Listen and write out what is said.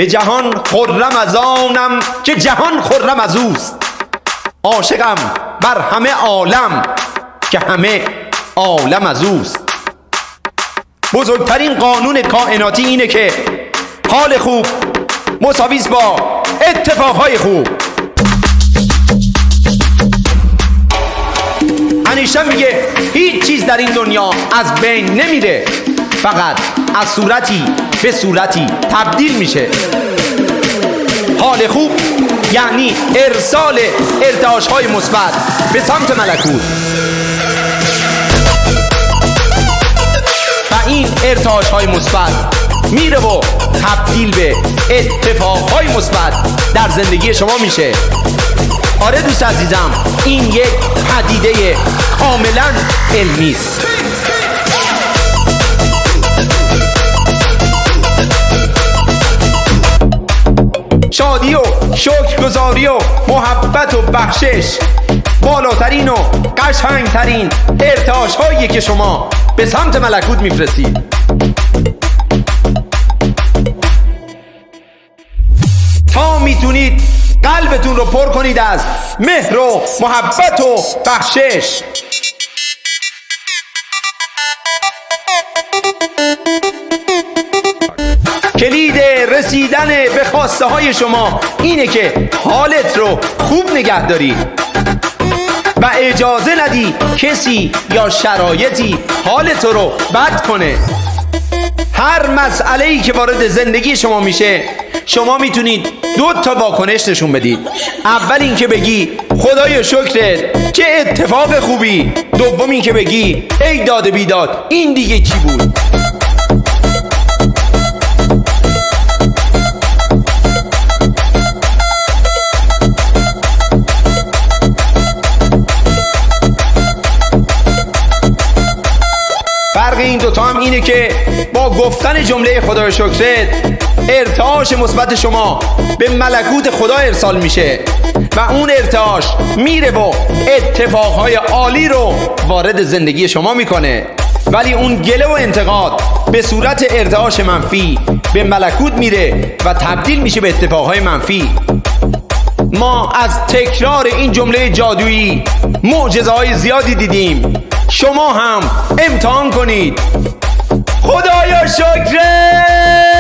به جهان خرم از آنم که جهان خرم از اوست. عاشقم بر همه عالم که همه عالم از اوست. بزرگترین قانون کائناتی اینه که حال خوب مساویس با اتفاقهای خوب. انیشتین میگه هیچ چیز در این دنیا از بین نمیره، فقط از صورتی به صورتی تبدیل میشه. حال خوب یعنی ارسال ارتعاش‌های مثبت به سمت ملکوت و این ارتعاش‌های مثبت میره و تبدیل به اتفاقهای مثبت در زندگی شما میشه. آره دوست عزیزم، این یک پدیده کاملا علمی است. شادی و شکرگزاری و محبت و بخشش بالاترین و قشنگترین ارتعاش هایی که شما به سمت ملکوت میفرستید. تا میتونید قلبتون رو پر کنید از مهر و محبت و بخشش. کلید رسیدن به خواسته های شما اینه که حالت رو خوب نگه داری و اجازه ندی کسی یا شرایطی حالت رو بد کنه. هر مسئله‌ای که وارد زندگی شما میشه شما میتونید دو تا واکنش نشون بدید. اول این که بگی خدایا شکرت چه اتفاق خوبی. دوم این که بگی ای داد بیداد این دیگه کی بود. فرق این دوتا هم اینه که با گفتن جمله خدای شکرت ارتعاش مثبت شما به ملکوت خدا ارسال میشه و اون ارتعاش میره و اتفاقهای عالی رو وارد زندگی شما میکنه. ولی اون گله و انتقاد به صورت ارتعاش منفی به ملکوت میره و تبدیل میشه به اتفاقهای منفی. ما از تکرار این جمله جادویی معجزه‌های زیادی دیدیم. شما هم امتحان کنید. خدایا شکرت.